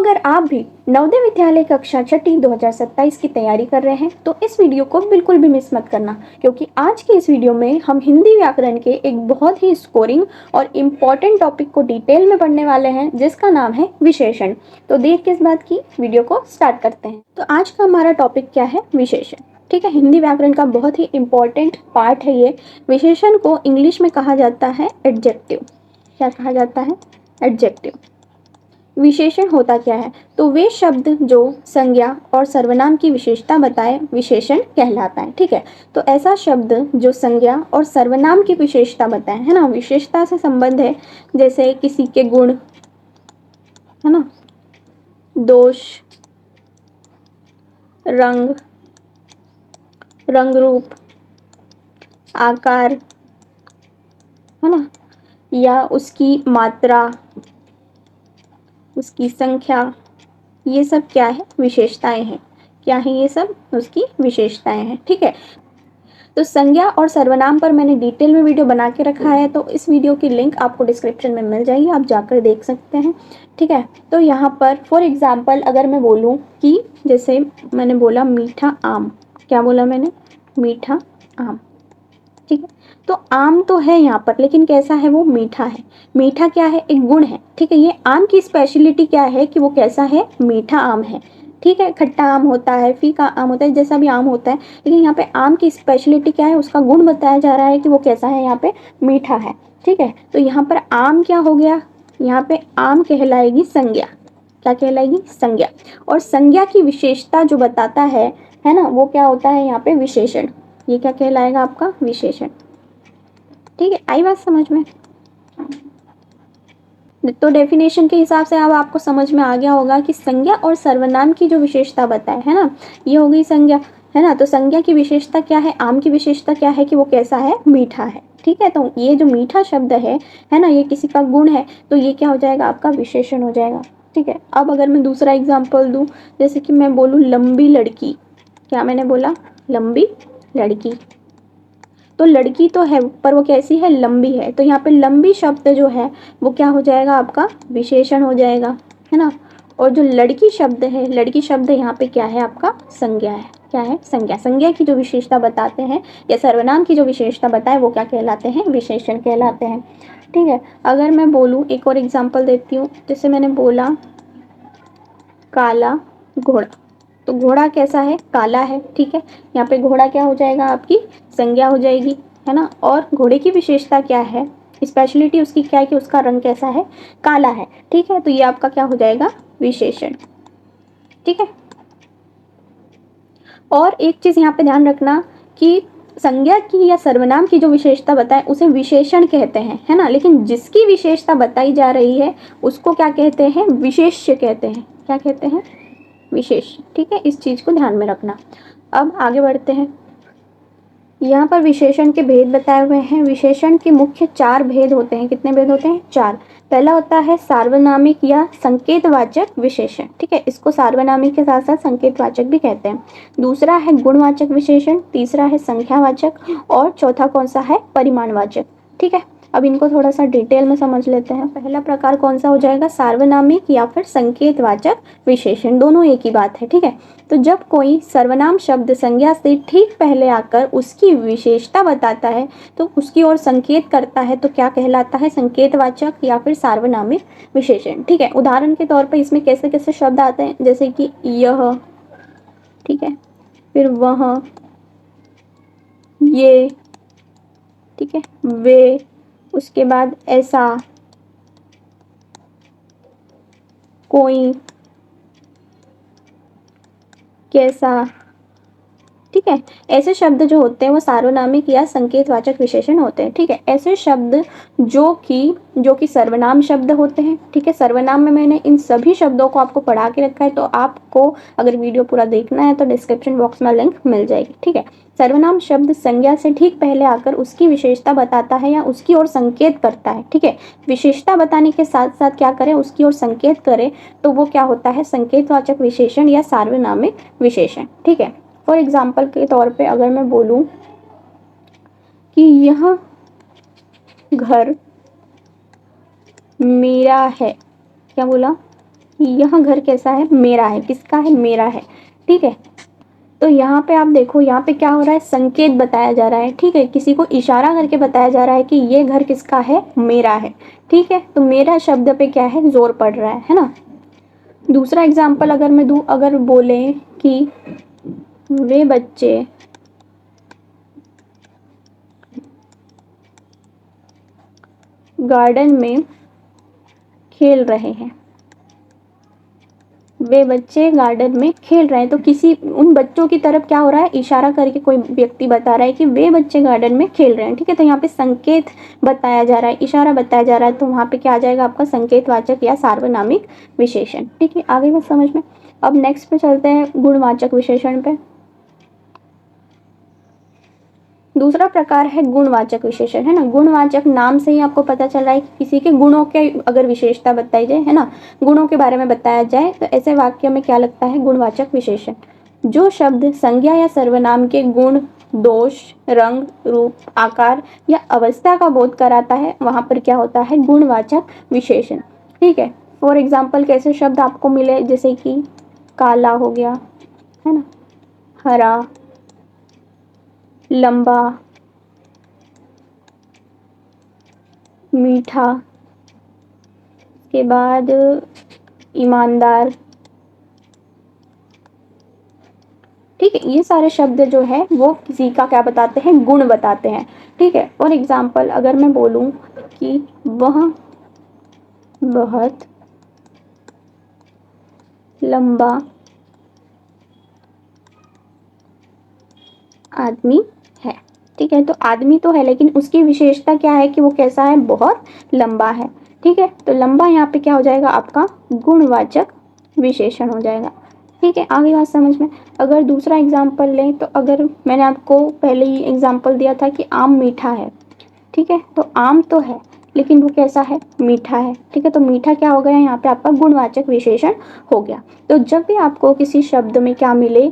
अगर आप भी नवोदय विद्यालय कक्षा छठी 2027 की तैयारी कर रहे हैं तो इस वीडियो को बिल्कुल भी मिस मत करना, क्योंकि आज की इस वीडियो में हम हिंदी व्याकरण के एक बहुत ही स्कोरिंग और इम्पॉर्टेंट टॉपिक को डिटेल में पढ़ने वाले हैं, जिसका नाम है विशेषण। तो देर किस बात की, वीडियो को स्टार्ट करते हैं। तो आज का हमारा टॉपिक क्या है? विशेषण। ठीक है, हिंदी व्याकरण का बहुत ही इम्पॉर्टेंट पार्ट है ये। विशेषण को इंग्लिश में कहा जाता है एडजेक्टिव। क्या कहा जाता है? एडजेक्टिव। विशेषण होता क्या है? तो वे शब्द जो संज्ञा और सर्वनाम की विशेषता बताए विशेषण कहलाता है। ठीक है, तो ऐसा शब्द जो संज्ञा और सर्वनाम की विशेषता बताए, है ना, विशेषता से संबंध है, जैसे किसी के गुण, है ना, दोष, रंग, रंग रूप, आकार, है ना, या उसकी मात्रा, उसकी संख्या, ये सब क्या है? विशेषताएं हैं। क्या है ये सब? उसकी विशेषताएं हैं। ठीक है, तो संज्ञा और सर्वनाम पर मैंने डिटेल में वीडियो बना के रखा है, तो इस वीडियो की लिंक आपको डिस्क्रिप्शन में मिल जाएगी, आप जाकर देख सकते हैं। ठीक है, तो यहाँ पर फॉर एग्जांपल अगर मैं बोलूँ कि जैसे मैंने बोला मीठा आम। क्या बोला मैंने? मीठा आम। ठीक है, तो आम तो है यहाँ पर, लेकिन कैसा है? वो मीठा है। मीठा क्या है? एक गुण है। ठीक है, ये आम की स्पेशलिटी क्या है कि वो कैसा है? मीठा आम है। ठीक है, खट्टा आम होता है, फीका आम होता है, जैसा भी आम होता है, लेकिन यहाँ पे आम की स्पेशलिटी क्या है? उसका गुण बताया जा रहा है कि वो कैसा है? यहाँ पे मीठा है। ठीक है, तो यहाँ पर आम क्या हो गया? यहाँ पे आम कहलाएगी संज्ञा। क्या कहलाएगी? संज्ञा। और संज्ञा की विशेषता जो बताता है ना, वो क्या होता है यहाँ पे? विशेषण। ये क्या कहलाएगा? आपका विशेषण। ठीक है, आई बात समझ में? तो डेफिनेशन के हिसाब से अब आपको समझ में आ गया होगा कि संज्ञा और सर्वनाम की जो विशेषता बताए, है ना, ये हो गई संज्ञा, है ना। तो संज्ञा की विशेषता क्या है? आम की विशेषता क्या है कि वो कैसा है? मीठा है। ठीक है, तो ये जो मीठा शब्द है ना, ये किसी का गुण है, तो ये क्या हो जाएगा? आपका विशेषण हो जाएगा। ठीक है, अब अगर मैं दूसरा एग्जाम्पल दूँ, जैसे कि मैं बोलूँ लंबी लड़की। क्या मैंने बोला? लंबी लड़की। तो लड़की तो है, पर वो कैसी है? लंबी है। तो यहाँ पे लंबी शब्द जो है वो क्या हो जाएगा? आपका विशेषण हो जाएगा, है ना। और जो लड़की शब्द है, लड़की शब्द यहाँ पे क्या है? आपका संज्ञा है। क्या है? संज्ञा। संज्ञा की जो विशेषता बताते हैं या सर्वनाम की जो विशेषता बताए, वो क्या कहलाते हैं? विशेषण कहलाते हैं। ठीक है, अगर मैं बोलूँ, एक और एग्जाम्पल देती हूँ, जैसे मैंने बोला काला घोड़ा। तो घोड़ा कैसा है? काला है। ठीक है, यहाँ पे घोड़ा क्या हो जाएगा? आपकी संज्ञा हो जाएगी, है ना। और घोड़े की विशेषता क्या है? स्पेशलिटी उसकी क्या है कि उसका रंग कैसा है? काला है। ठीक है, तो ये आपका क्या हो जाएगा? विशेषण। ठीक है, और एक चीज यहाँ पे ध्यान रखना कि संज्ञा की या सर्वनाम की जो विशेषता बताए उसे विशेषण कहते हैं, है ना, लेकिन जिसकी विशेषता बताई जा रही है उसको क्या कहते हैं? विशेष्य कहते हैं। क्या कहते हैं? विशेष। ठीक है, इस चीज को ध्यान में रखना। अब आगे बढ़ते हैं। यहाँ पर विशेषण के भेद बताए हुए हैं। विशेषण के मुख्य 4 भेद होते हैं। कितने भेद होते हैं? 4। पहला होता है सार्वनामिक या संकेतवाचक विशेषण। ठीक है, इसको सार्वनामिक के साथ साथ संकेतवाचक भी कहते हैं। दूसरा है गुणवाचक विशेषण, तीसरा है संख्यावाचक, और चौथा कौन सा है? परिमाणवाचक। ठीक है, अब इनको थोड़ा सा डिटेल में समझ लेते हैं। पहला प्रकार कौन सा हो जाएगा? सार्वनामिक या फिर संकेतवाचक विशेषण, दोनों एक ही बात है। ठीक है, तो जब कोई सर्वनाम शब्द संज्ञा से ठीक पहले आकर उसकी विशेषता बताता है, तो उसकी ओर संकेत करता है, तो क्या कहलाता है? संकेतवाचक या फिर सार्वनामिक विशेषण। ठीक है, उदाहरण के तौर पर इसमें कैसे कैसे शब्द आते हैं, जैसे कि यह, ठीक है, फिर वह, ये, ठीक है, वे, उसके बाद ऐसा, कोई, कैसा। ठीक है, ऐसे शब्द जो होते हैं वो सार्वनामिक या संकेतवाचक विशेषण होते हैं। ठीक है, ऐसे शब्द जो कि सर्वनाम शब्द होते हैं। ठीक है, सर्वनाम में मैंने इन सभी शब्दों को आपको पढ़ा के रखा है, तो आपको अगर वीडियो पूरा देखना है तो डिस्क्रिप्शन बॉक्स में लिंक मिल जाएगी। ठीक है, सर्वनाम शब्द संज्ञा से ठीक पहले आकर उसकी विशेषता बताता है या उसकी ओर संकेत करता है। ठीक है, विशेषता बताने के साथ साथ क्या करें? उसकी ओर संकेत करें, तो वो क्या होता है? संकेतवाचक विशेषण या सार्वनामिक विशेषण। ठीक है, फॉर एग्जाम्पल के तौर पे अगर मैं बोलूँ कि यह घर मेरा है। क्या बोला? यह घर कैसा है, मेरा है। किसका है, मेरा है। ठीक है, तो यहाँ पे आप देखो, यहाँ पे क्या हो रहा है, संकेत बताया जा रहा है। ठीक है, किसी को इशारा करके बताया जा रहा है कि ये घर किसका है, मेरा है। ठीक है, तो मेरा शब्द पे क्या है, जोर पड़ रहा है ना। दूसरा एग्जाम्पल अगर मैं दूँ, अगर बोले कि वे बच्चे गार्डन में खेल रहे हैं, वे बच्चे गार्डन में खेल रहे हैं, तो किसी उन बच्चों की तरफ क्या हो रहा है, इशारा करके कोई व्यक्ति बता रहा है कि वे बच्चे गार्डन में खेल रहे हैं। ठीक है, तो यहाँ पे संकेत बताया जा रहा है, इशारा बताया जा रहा है, तो वहाँ पे क्या आ जाएगा आपका संकेतवाचक या सार्वनामिक विशेषण। ठीक है, आगे बात समझ में। अब नेक्स्ट पे चलते हैं गुणवाचक विशेषण पे। दूसरा प्रकार है गुणवाचक विशेषण, है ना। गुणवाचक नाम से ही आपको पता चल रहा है कि किसी के गुणों के अगर विशेषता बताई जाए, है ना, गुणों के बारे में बताया जाए, तो ऐसे वाक्य में क्या लगता है, गुणवाचक विशेषण। जो शब्द संज्ञा या सर्वनाम के गुण, दोष, रंग, रूप, आकार या अवस्था का बोध कराता है, वहां पर क्या होता है, गुणवाचक विशेषण। ठीक है, फॉर एग्जाम्पल कैसे शब्द आपको मिले, जैसे कि काला हो गया, है ना, हरा, लंबा, मीठा, के बाद ईमानदार। ठीक है, ये सारे शब्द जो है वो किसी का क्या बताते हैं, गुण बताते हैं। ठीक है, फॉर एग्जाम्पल अगर मैं बोलूं कि वह बहुत लंबा आदमी है। ठीक है, तो आदमी तो है, लेकिन उसकी विशेषता क्या है कि वो कैसा है, बहुत लंबा है। ठीक है, तो लंबा यहाँ पे क्या हो जाएगा, आपका गुणवाचक विशेषण हो जाएगा। ठीक है, आगे बात समझ में। अगर दूसरा एग्जाम्पल लें, तो अगर मैंने आपको पहले ही एग्जाम्पल दिया था कि आम मीठा है। ठीक है, तो आम तो है, लेकिन वो कैसा है, मीठा है। ठीक है, तो मीठा क्या हो गया, यहाँ पे आपका गुणवाचक विशेषण हो गया। तो जब भी आपको किसी शब्द में क्या मिले,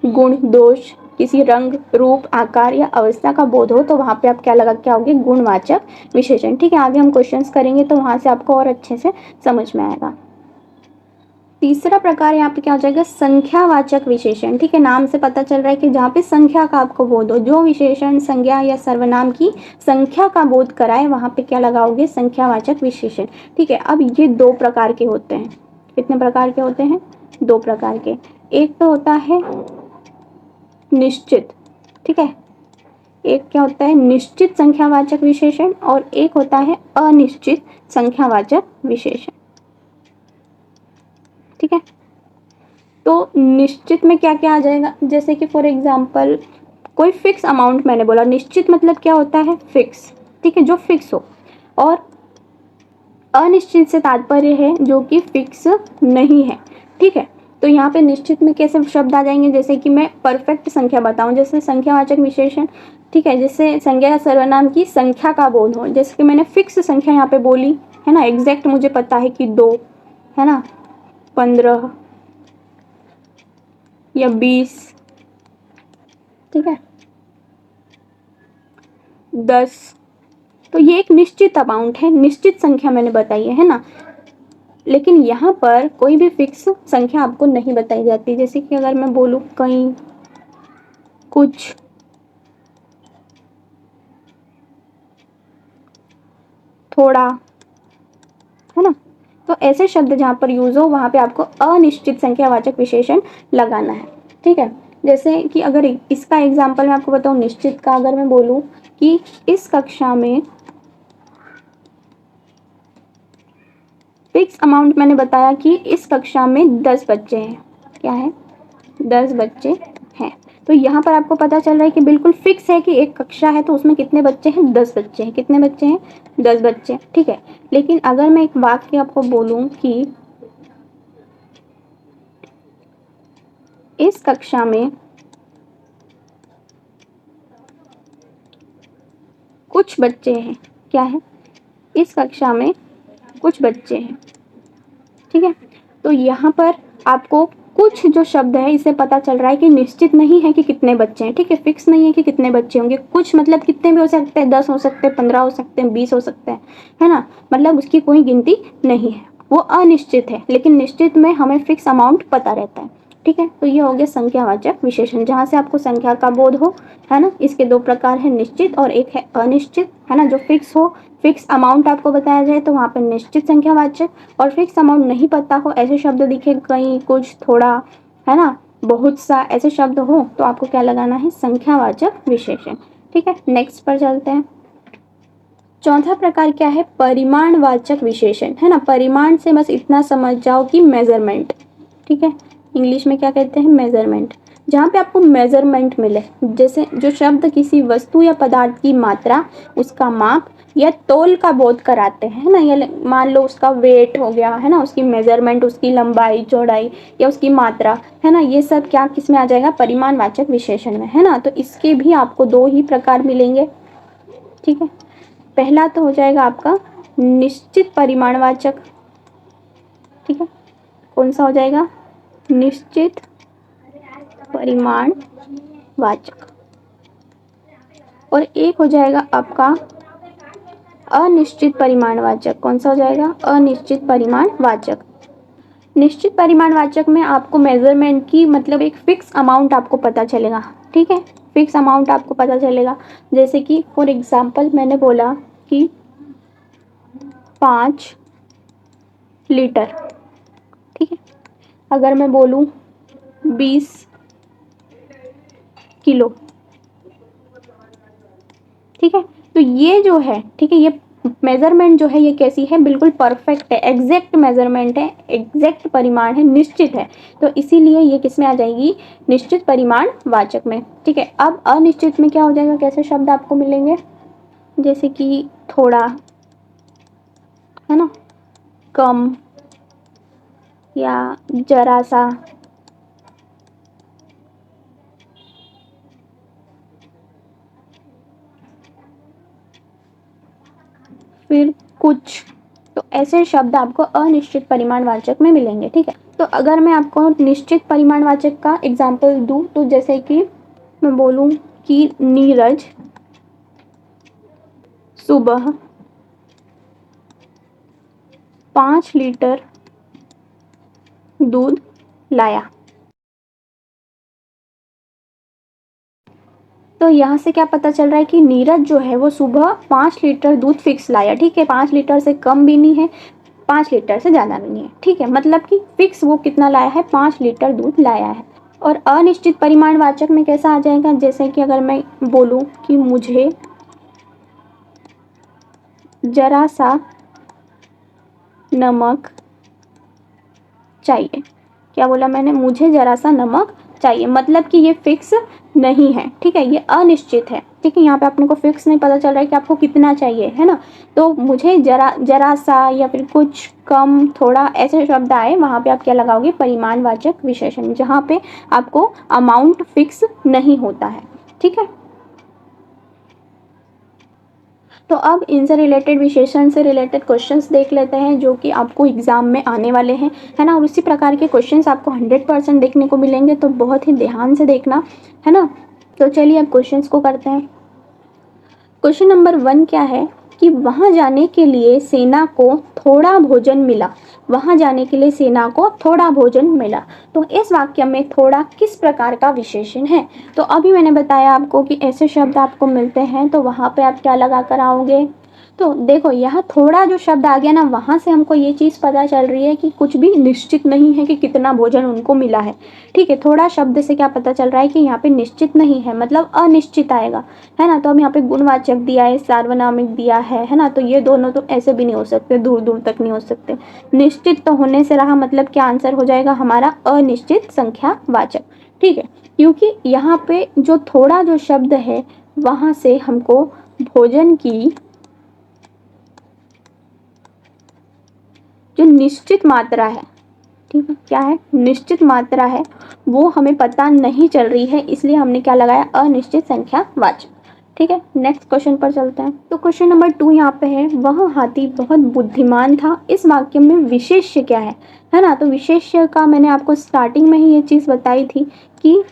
गुण, दोष, किसी रंग, रूप, आकार या अवस्था का बोध हो, तो वहाँ पे आप क्या लगा के आओगे, गुणवाचक विशेषण। ठीक है, आगे हम क्वेश्चंस करेंगे तो वहाँ से आपको और अच्छे से समझ में आएगा। तीसरा प्रकार यहाँ पे क्या हो जाएगा, संख्यावाचक विशेषण। ठीक है, नाम से पता चल रहा है कि जहाँ पे संख्या का आपको बोध हो, जो विशेषण संज्ञा या सर्वनाम की संख्या का बोध कराए, वहाँ पे क्या लगाओगे, संख्यावाचक विशेषण। ठीक है, अब ये दो प्रकार के होते हैं। कितने प्रकार के होते हैं, दो प्रकार के। एक तो होता है निश्चित। ठीक है, एक क्या होता है, निश्चित संख्यावाचक विशेषण, और एक होता है अनिश्चित संख्यावाचक विशेषण। ठीक है, तो निश्चित में क्या क्या आ जाएगा, जैसे कि फॉर एग्जाम्पल कोई फिक्स अमाउंट मैंने बोला, निश्चित मतलब क्या होता है, फिक्स। ठीक है, जो फिक्स हो। और अनिश्चित से तात्पर्य है जो कि फिक्स नहीं है। ठीक है, तो यहाँ पे निश्चित में कैसे शब्द आ जाएंगे, जैसे कि मैं परफेक्ट संख्या बताऊं, जैसे संख्यावाचक विशेषण। ठीक है, जैसे संज्ञा या सर्वनाम की संख्या का बोध हो, जैसे कि मैंने फिक्स संख्या यहाँ पे बोली, है ना, एग्जैक्ट मुझे पता है कि 2, है ना, 15 या 20। ठीक है, 10। तो ये एक निश्चित अमाउंट है, निश्चित संख्या मैंने बताई है ना। लेकिन यहाँ पर कोई भी फिक्स संख्या आपको नहीं बताई जाती, जैसे कि अगर मैं बोलूँ कहीं, कुछ, थोड़ा, है ना, तो ऐसे शब्द जहाँ पर यूज हो वहाँ पे आपको अनिश्चित संख्यावाचक विशेषण लगाना है। ठीक है, जैसे कि अगर इसका एग्जाम्पल मैं आपको बताऊँ निश्चित का, अगर मैं बोलूँ कि इस कक्षा में फिक्स अमाउंट मैंने बताया कि इस कक्षा में 10 बच्चे हैं। क्या है, 10 बच्चे हैं। तो यहाँ पर आपको पता चल रहा है कि बिल्कुल फिक्स है कि एक कक्षा है, तो उसमें कितने बच्चे हैं, 10 बच्चे हैं। कितने बच्चे हैं, 10 बच्चे। ठीक है, लेकिन अगर मैं एक वाक्य आपको बोलूँ कि इस कक्षा में कुछ बच्चे हैं, क्या है, इस कक्षा में कुछ बच्चे हैं। ठीक है, तो यहाँ पर आपको कुछ जो शब्द है इससे पता चल रहा है कि निश्चित नहीं है कि कितने बच्चे हैं। ठीक है, फिक्स नहीं है कि कितने बच्चे होंगे। कुछ मतलब कितने भी हो सकते हैं, 10 हो सकते हैं, 15 हो सकते हैं, 20 हो सकते हैं, है ना, मतलब उसकी कोई गिनती नहीं है। वो अनिश्चित है, लेकिन निश्चित में हमें फिक्स अमाउंट पता रहता है। ठीक है, तो ये हो गया संख्यावाचक विशेषण, जहाँ से आपको संख्या का बोध हो, है ना। इसके दो प्रकार है, निश्चित और एक है अनिश्चित, है ना। जो फिक्स हो, फिक्स अमाउंट आपको बताया जाए तो वहाँ पे निश्चित संख्यावाचक, और फिक्स अमाउंट नहीं पता हो, ऐसे शब्द दिखे कहीं, कुछ, थोड़ा, है ना, बहुत सा, ऐसे शब्द हो तो आपको क्या लगाना है, संख्यावाचक विशेषण। ठीक है, नेक्स्ट पर चलते हैं। चौथा प्रकार क्या है, परिमाणवाचक विशेषण, है ना। परिमाण से बस इतना समझ जाओ कि मेजरमेंट, ठीक है, इंग्लिश में क्या कहते हैं, मेजरमेंट। जहाँ पे आपको मेजरमेंट मिले, जैसे जो शब्द किसी वस्तु या पदार्थ की मात्रा, उसका माप या तोल का बोध कराते हैं, है ना। या मान लो उसका वेट हो गया, है ना, उसकी मेजरमेंट, उसकी लंबाई चौड़ाई या उसकी मात्रा, है ना, ये सब क्या किस में आ जाएगा, परिमाणवाचक विशेषण में, है ना। तो इसके भी आपको दो ही प्रकार मिलेंगे। ठीक है, पहला तो हो जाएगा आपका निश्चित परिमाणवाचक। ठीक है, कौन सा हो जाएगा, निश्चित परिमाणवाचक, और एक हो जाएगा आपका अनिश्चित परिमाणवाचक। कौन सा हो जाएगा, अनिश्चित परिमाणवाचक। निश्चित परिमाणवाचक में आपको मेजरमेंट की मतलब एक फिक्स अमाउंट आपको पता चलेगा। ठीक है, फिक्स अमाउंट आपको पता चलेगा, जैसे कि फॉर एग्जांपल मैंने बोला कि 5 लीटर। ठीक है, अगर मैं बोलूँ 20 किलो। ठीक है, तो ये जो है, ठीक है, ये मेजरमेंट जो है ये कैसी है, बिल्कुल परफेक्ट है, एग्जैक्ट मेजरमेंट है, एग्जैक्ट परिमाण है, निश्चित है। तो इसीलिए ये किस में आ जाएगी, निश्चित परिमाण वाचक में। ठीक है, अब अनिश्चित में क्या हो जाएगा, कैसे शब्द आपको मिलेंगे, जैसे कि थोड़ा, है ना, कम, या जरा सा, फिर कुछ। तो ऐसे शब्द आपको अनिश्चित परिमाणवाचक में मिलेंगे। ठीक है, तो अगर मैं आपको निश्चित परिमाणवाचक का एग्जाम्पल दूं, तो जैसे कि मैं बोलूं कि नीरज सुबह 5 लीटर दूध लाया। तो यहाँ से क्या पता चल रहा है कि नीरज जो है वो सुबह 5 लीटर दूध फिक्स लाया। ठीक है, 5 लीटर से कम भी नहीं है, 5 लीटर से ज़्यादा भी नहीं है। ठीक है, मतलब कि फिक्स वो कितना लाया है, 5 लीटर दूध लाया है। और अनिश्चित परिमाणवाचक में कैसा आ जाएगा, जैसे कि अगर मैं बोलूँ कि मुझे जरा सा नमक चाहिए। क्या बोला मैंने, मुझे जरा सा नमक चाहिए, मतलब कि ये फिक्स नहीं है। ठीक है, ये अनिश्चित है। ठीक है, यहाँ पे अपने को फिक्स नहीं पता चल रहा है कि आपको कितना चाहिए, है ना। तो मुझे जरा, जरा सा, या फिर कुछ, कम, थोड़ा, ऐसे शब्द आए, वहाँ पे आप क्या लगाओगे, परिमाणवाचक विशेषण, जहाँ पे आपको अमाउंट फिक्स नहीं होता है। ठीक है, तो अब इनसे रिलेटेड, विशेषण से रिलेटेड क्वेश्चंस देख लेते हैं जो कि आपको एग्जाम में आने वाले हैं, है ना। और उसी प्रकार के क्वेश्चंस आपको 100% देखने को मिलेंगे, तो बहुत ही ध्यान से देखना, है ना। तो चलिए अब क्वेश्चंस को करते हैं। क्वेश्चन नंबर 1 क्या है कि वहां जाने के लिए सेना को थोड़ा भोजन मिला। वहां जाने के लिए सेना को थोड़ा भोजन मिला। तो इस वाक्य में थोड़ा किस प्रकार का विशेषण है। तो अभी मैंने बताया आपको कि ऐसे शब्द आपको मिलते हैं, तो वहां पे आप क्या लगा कर आओगे। तो देखो, यहाँ थोड़ा जो शब्द आ गया ना, वहाँ से हमको ये चीज़ पता चल रही है कि कुछ भी निश्चित नहीं है कि कितना भोजन उनको मिला है। ठीक है, थोड़ा शब्द से क्या पता चल रहा है कि यहाँ पे निश्चित नहीं है, मतलब अनिश्चित आएगा, है ना। तो अब यहाँ पे गुणवाचक दिया है, सार्वनामिक दिया है ना। तो ये दोनों तो ऐसे भी नहीं हो सकते, दूर दूर तक नहीं हो सकते। निश्चित तो होने से रहा, मतलब क्या आंसर हो जाएगा हमारा, अनिश्चित संख्यावाचक। ठीक है, क्योंकि यहाँ पे जो थोड़ा जो शब्द है, वहाँ से हमको भोजन की जो निश्चित मात्रा है, ठीक है, क्या है, निश्चित मात्रा है, वो हमें पता नहीं चल रही है, इसलिए हमने क्या लगाया, अनिश्चित संख्यावाचक। ठीक है, नेक्स्ट क्वेश्चन पर चलते हैं। तो क्वेश्चन नंबर 2 यहाँ पे है, वह हाथी बहुत बुद्धिमान था। इस वाक्य में विशेष्य क्या है ना। तो विशेष्य का मैंने आपको स्टार्टिंग में ही ये चीज़ बताई थी कि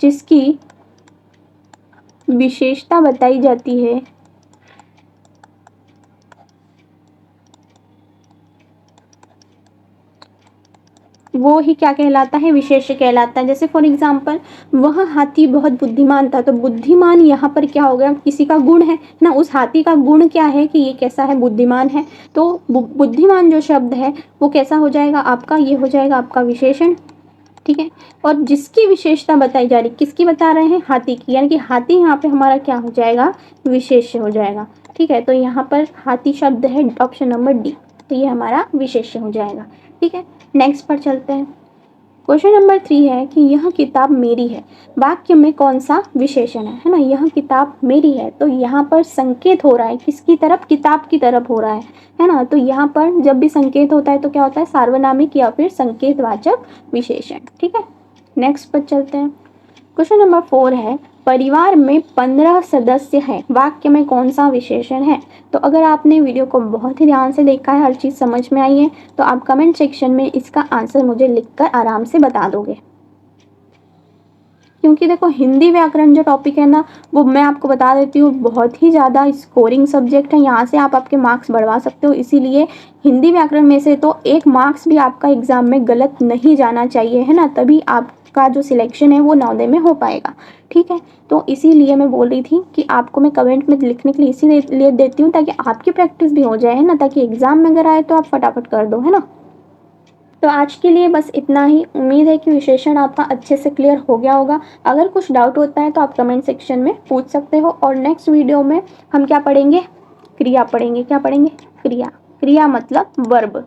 जिसकी विशेषता बताई जाती है, वो ही क्या कहलाता है, विशेष्य कहलाता है। जैसे फॉर एग्जाम्पल वह हाथी बहुत बुद्धिमान था, तो बुद्धिमान यहाँ पर क्या हो गया, किसी का गुण है ना, उस हाथी का गुण क्या है कि ये कैसा है, बुद्धिमान है। तो बुद्धिमान जो शब्द है वो कैसा हो जाएगा आपका, ये हो जाएगा आपका विशेषण, ठीक है। और जिसकी विशेषता बताई जा रही, किसकी बता रहे हैं, हाथी की, यानी कि हाथी यहाँ पे हमारा क्या हो जाएगा, विशेष्य हो जाएगा, ठीक है। तो यहाँ पर हाथी शब्द है ऑप्शन नंबर डी, तो ये हमारा विशेष्य हो जाएगा, ठीक है। नेक्स्ट पर चलते हैं। क्वेश्चन नंबर 3 है कि यह किताब मेरी है, वाक्य में कौन सा विशेषण है ना। यह किताब मेरी है, तो यहाँ पर संकेत हो रहा है किसकी तरफ, किताब की तरफ हो रहा है ना। तो यहाँ पर जब भी संकेत होता है तो क्या होता है, सार्वनामिक या फिर संकेतवाचक विशेषण, ठीक है। नेक्स्ट पर चलते हैं। क्वेश्चन नंबर 4 है, परिवार में 15 सदस्य हैं, वाक्य में कौन सा विशेषण है। तो अगर आपने वीडियो को बहुत ही ध्यान से देखा है, हर चीज़ समझ में आई है, तो आप कमेंट सेक्शन में इसका आंसर मुझे लिखकर आराम से बता दोगे। क्योंकि देखो हिंदी व्याकरण जो टॉपिक है ना, वो मैं आपको बता देती हूँ बहुत ही ज़्यादा स्कोरिंग सब्जेक्ट है, यहाँ से आप आपके मार्क्स बढ़वा सकते हो। इसीलिए हिंदी व्याकरण में से तो एक मार्क्स भी आपका एग्ज़ाम में गलत नहीं जाना चाहिए, है ना, तभी आपका जो सिलेक्शन है वो नवोदय में हो पाएगा, ठीक है। तो इसीलिए मैं बोल रही थी कि आपको मैं कमेंट में लिखने के लिए इसीलिए देती हूँ ताकि आपकी प्रैक्टिस भी हो जाए, है ना, ताकि एग्ज़ाम में अगर आए तो आप फटाफट कर दो, है ना। तो आज के लिए बस इतना ही। उम्मीद है कि विशेषण आपका अच्छे से क्लियर हो गया होगा। अगर कुछ डाउट होता है तो आप कमेंट सेक्शन में पूछ सकते हो। और नेक्स्ट वीडियो में हम क्या पढ़ेंगे, क्रिया पढ़ेंगे। क्या पढ़ेंगे, क्रिया। क्रिया मतलब वर्ब,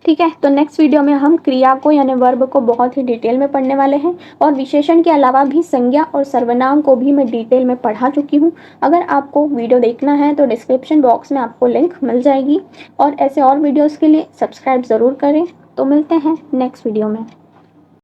ठीक है। तो नेक्स्ट वीडियो में हम क्रिया को यानी वर्ब को बहुत ही डिटेल में पढ़ने वाले हैं। और विशेषण के अलावा भी संज्ञा और सर्वनाम को भी मैं डिटेल में पढ़ा चुकी हूँ। अगर आपको वीडियो देखना है तो डिस्क्रिप्शन बॉक्स में आपको लिंक मिल जाएगी। और ऐसे और वीडियोज़ के लिए सब्सक्राइब ज़रूर करें। तो मिलते हैं नेक्स्ट वीडियो में।